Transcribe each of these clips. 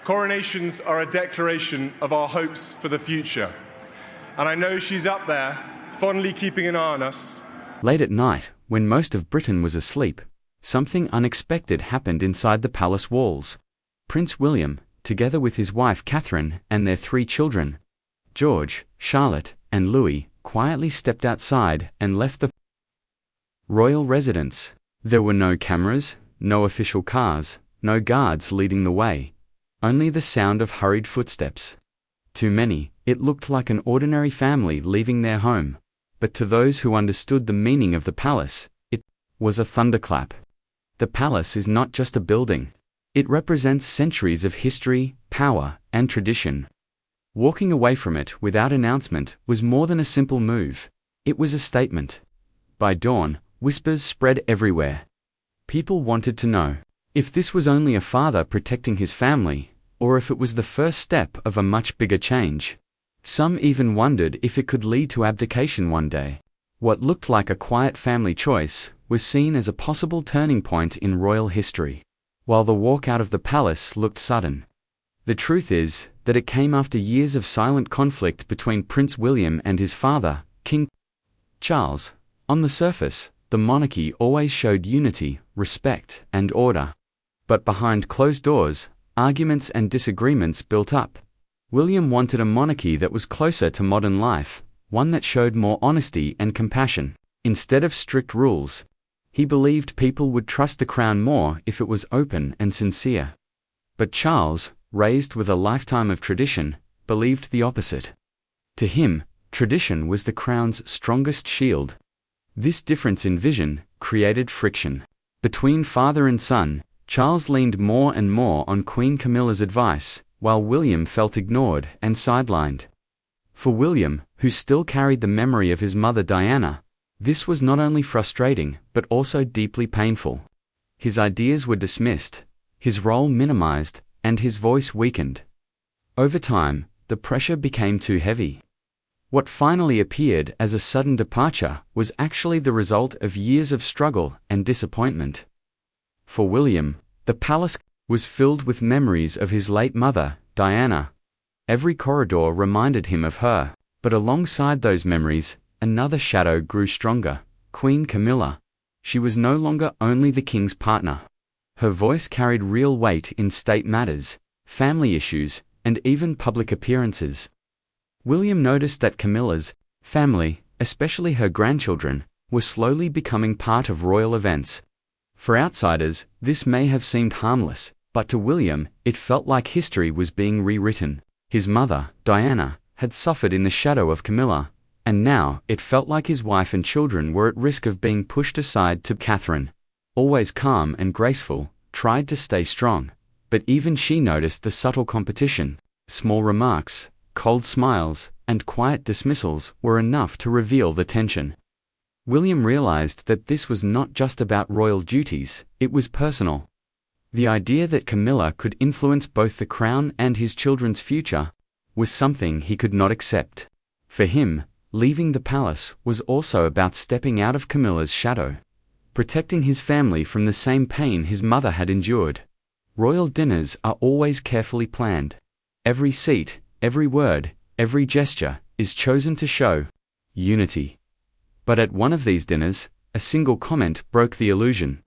Coronations are a declaration of our hopes for the future. And I know she's up there, fondly keeping an eye on us. Late at night, when most of Britain was asleep, something unexpected happened inside the palace walls. Prince William, together with his wife Catherine and their 3 children, George, Charlotte, and Louis, quietly stepped outside and left the royal residence. There were no cameras, no official cars, no guards leading the way. Only the sound of hurried footsteps. To many, it looked like an ordinary family leaving their home. But to those who understood the meaning of the palace, it was a thunderclap. The palace is not just a building. It represents centuries of history, power, and tradition. Walking away from it without announcement was more than a simple move. It was a statement. By dawn, whispers spread everywhere. People wanted to know if this was only a father protecting his family, or if it was the first step of a much bigger change. Some even wondered if it could lead to abdication one day. What looked like a quiet family choice was seen as a possible turning point in royal history. While the walk out of the palace looked sudden, the truth is that it came after years of silent conflict between Prince William and his father, King Charles. On the surface, the monarchy always showed unity, respect, and order. But behind closed doors, arguments and disagreements built up. William wanted a monarchy that was closer to modern life, one that showed more honesty and compassion. Instead of strict rules, he believed people would trust the crown more if it was open and sincere. But Charles, raised with a lifetime of tradition, believed the opposite. To him, tradition was the crown's strongest shield. This difference in vision created friction. Between father and son, Charles leaned more and more on Queen Camilla's advice, while William felt ignored and sidelined. For William, who still carried the memory of his mother Diana, this was not only frustrating but also deeply painful. His ideas were dismissed, his role minimized, and his voice weakened. Over time, the pressure became too heavy. What finally appeared as a sudden departure was actually the result of years of struggle and disappointment. For William, the palace was filled with memories of his late mother, Diana. Every corridor reminded him of her, but alongside those memories, another shadow grew stronger: Queen Camilla. She was no longer only the king's partner. Her voice carried real weight in state matters, family issues, and even public appearances. William noticed that Camilla's family, especially her grandchildren, were slowly becoming part of royal events. For outsiders, this may have seemed harmless, but to William, it felt like history was being rewritten. His mother, Diana, had suffered in the shadow of Camilla, and now it felt like his wife and children were at risk of being pushed aside to Catherine. Always calm and graceful, tried to stay strong, but even she noticed the subtle competition. Small remarks, cold smiles, and quiet dismissals were enough to reveal the tension. William realized that this was not just about royal duties, it was personal. The idea that Camilla could influence both the crown and his children's future was something he could not accept. For him, leaving the palace was also about stepping out of Camilla's shadow, protecting his family from the same pain his mother had endured. Royal dinners are always carefully planned. Every seat, every word, every gesture is chosen to show unity. But at one of these dinners, a single comment broke the illusion.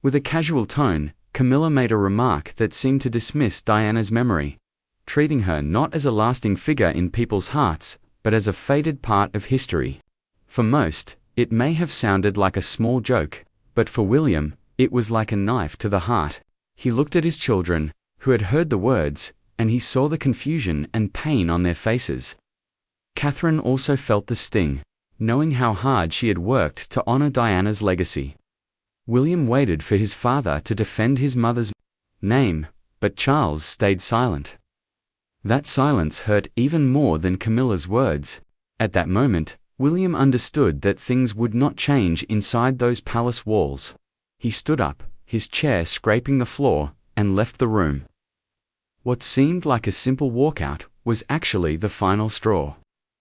With a casual tone, Camilla made a remark that seemed to dismiss Diana's memory, treating her not as a lasting figure in people's hearts, but as a faded part of history. For most, it may have sounded like a small joke, but for William, it was like a knife to the heart. He looked at his children, who had heard the words, and he saw the confusion and pain on their faces. Catherine also felt the sting, knowing how hard she had worked to honor Diana's legacy. William waited for his father to defend his mother's name, but Charles stayed silent. That silence hurt even more than Camilla's words. At that moment, William understood that things would not change inside those palace walls. He stood up, his chair scraping the floor, and left the room. What seemed like a simple walkout was actually the final straw.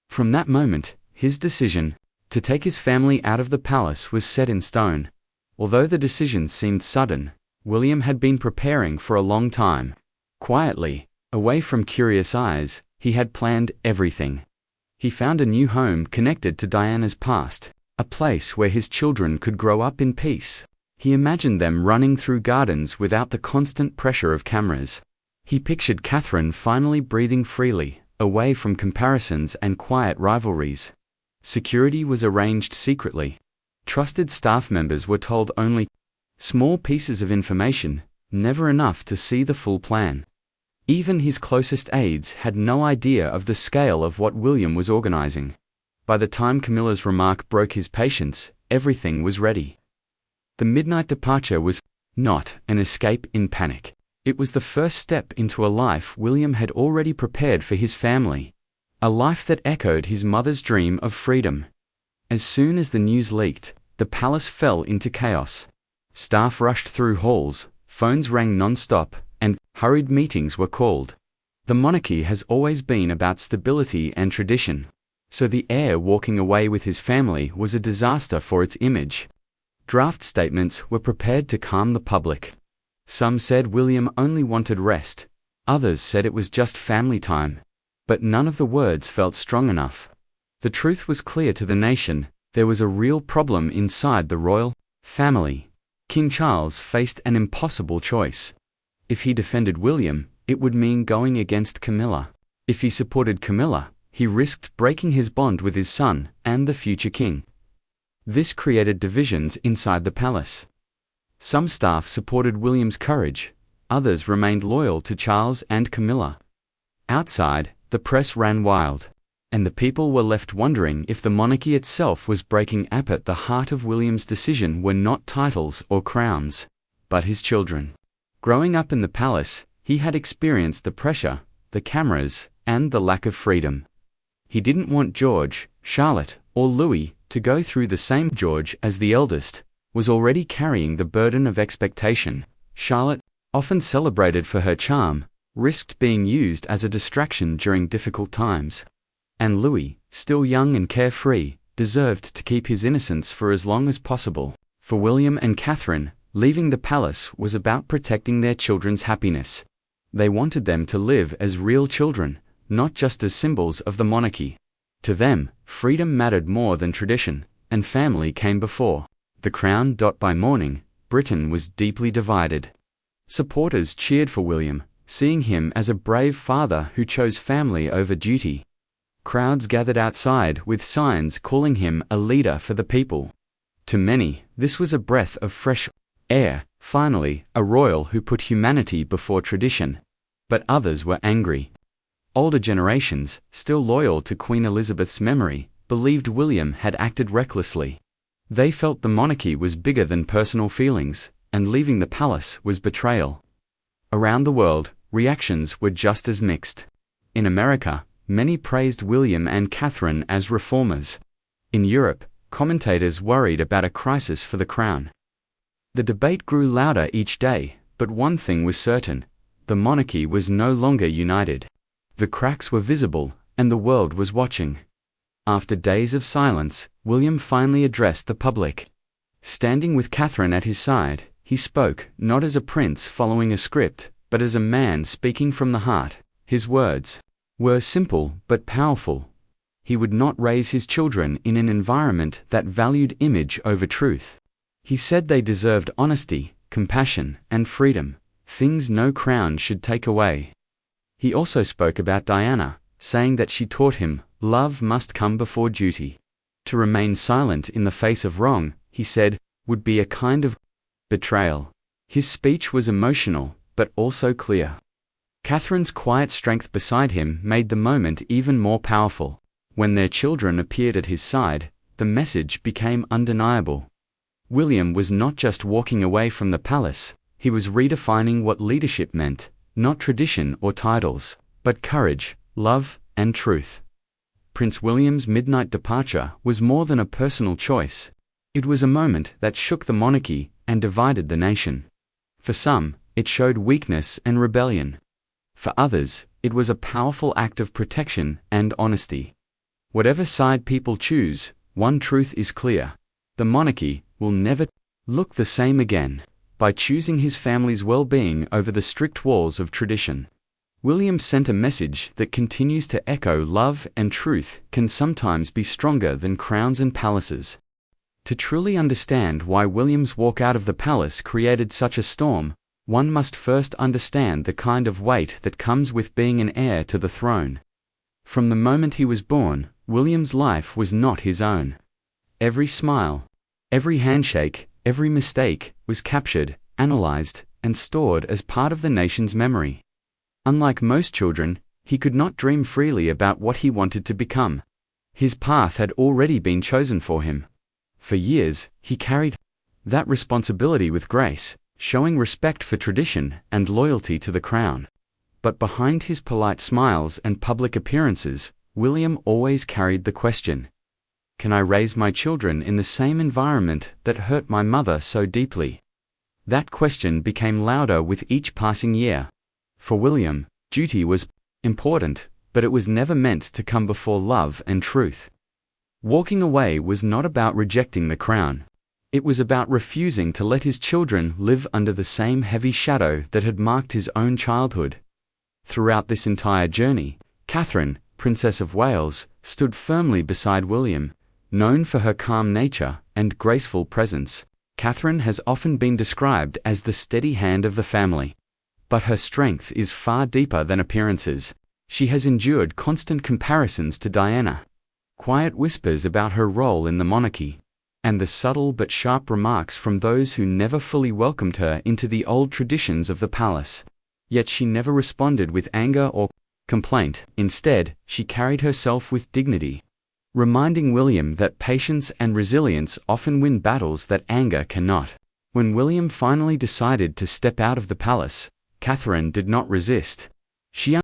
From that moment, his decision to take his family out of the palace was set in stone. Although the decision seemed sudden, William had been preparing for a long time. Quietly, Away from curious eyes, he had planned everything. He found a new home connected to Diana's past, a place where his children could grow up in peace. He imagined them running through gardens without the constant pressure of cameras. He pictured Catherine finally breathing freely, away from comparisons and quiet rivalries. Security was arranged secretly. Trusted staff members were told only small pieces of information, never enough to see the full plan. Even his closest aides had no idea of the scale of what William was organizing. By the time Camilla's remark broke his patience, everything was ready. The midnight departure was not an escape in panic. It was the first step into a life William had already prepared for his family. A life that echoed his mother's dream of freedom. As soon as the news leaked, the palace fell into chaos. Staff rushed through halls, phones rang non-stop, and hurried meetings were called. The monarchy has always been about stability and tradition, so the heir walking away with his family was a disaster for its image. Draft statements were prepared to calm the public. Some said William only wanted rest, others said it was just family time. But none of the words felt strong enough. The truth was clear to the nation: there was a real problem inside the royal family. King Charles faced an impossible choice. If he defended William, it would mean going against Camilla. If he supported Camilla, he risked breaking his bond with his son and the future king. This created divisions inside the palace. Some staff supported William's courage, others remained loyal to Charles and Camilla. Outside, the press ran wild, and the people were left wondering if the monarchy itself was breaking up. At the heart of William's decision were not titles or crowns, but his children. Growing up in the palace, he had experienced the pressure, the cameras, and the lack of freedom. He didn't want George, Charlotte, or Louis to go through the same. George, as the eldest, was already carrying the burden of expectation. Charlotte, often celebrated for her charm, risked being used as a distraction during difficult times. And Louis, still young and carefree, deserved to keep his innocence for as long as possible. For William and Catherine, leaving the palace was about protecting their children's happiness. They wanted them to live as real children, not just as symbols of the monarchy. To them, freedom mattered more than tradition, and family came before the crown. By morning, Britain was deeply divided. Supporters cheered for William, seeing him as a brave father who chose family over duty. Crowds gathered outside with signs calling him a leader for the people. To many, this was a breath of fresh air, finally, a royal who put humanity before tradition. But others were angry. Older generations, still loyal to Queen Elizabeth's memory, believed William had acted recklessly. They felt the monarchy was bigger than personal feelings, and leaving the palace was betrayal. Around the world, reactions were just as mixed. In America, many praised William and Catherine as reformers. In Europe, commentators worried about a crisis for the crown. The debate grew louder each day, but one thing was certain: the monarchy was no longer united. The cracks were visible, and the world was watching. After days of silence, William finally addressed the public. Standing with Catherine at his side, he spoke, not as a prince following a script, but as a man speaking from the heart. His words were simple but powerful. He would not raise his children in an environment that valued image over truth. He said they deserved honesty, compassion, and freedom, things no crown should take away. He also spoke about Diana, saying that she taught him, love must come before duty. To remain silent in the face of wrong, he said, would be a kind of betrayal. His speech was emotional, but also clear. Catherine's quiet strength beside him made the moment even more powerful. When their children appeared at his side, the message became undeniable. William was not just walking away from the palace, he was redefining what leadership meant, not tradition or titles, but courage, love, and truth. Prince William's midnight departure was more than a personal choice. It was a moment that shook the monarchy and divided the nation. For some, it showed weakness and rebellion. For others, it was a powerful act of protection and honesty. Whatever side people choose, one truth is clear: the monarchy will never look the same again. By choosing his family's well-being over the strict walls of tradition. William sent a message that continues to echo: love and truth can sometimes be stronger than crowns and palaces. To truly understand why William's walk out of the palace created such a storm, one must first understand the kind of weight that comes with being an heir to the throne. From the moment he was born, William's life was not his own. Every smile, every handshake, every mistake was captured, analyzed, and stored as part of the nation's memory. Unlike most children, he could not dream freely about what he wanted to become. His path had already been chosen for him. For years, he carried that responsibility with grace, showing respect for tradition and loyalty to the crown. But behind his polite smiles and public appearances, William always carried the question: can I raise my children in the same environment that hurt my mother so deeply? That question became louder with each passing year. For William, duty was important, but it was never meant to come before love and truth. Walking away was not about rejecting the crown. It was about refusing to let his children live under the same heavy shadow that had marked his own childhood. Throughout this entire journey, Catherine, Princess of Wales, stood firmly beside William. Known for her calm nature and graceful presence, Catherine has often been described as the steady hand of the family. But her strength is far deeper than appearances. She has endured constant comparisons to Diana, quiet whispers about her role in the monarchy, and the subtle but sharp remarks from those who never fully welcomed her into the old traditions of the palace. Yet she never responded with anger or complaint. Instead, she carried herself with dignity, reminding William that patience and resilience often win battles that anger cannot. When William finally decided to step out of the palace, Catherine did not resist. She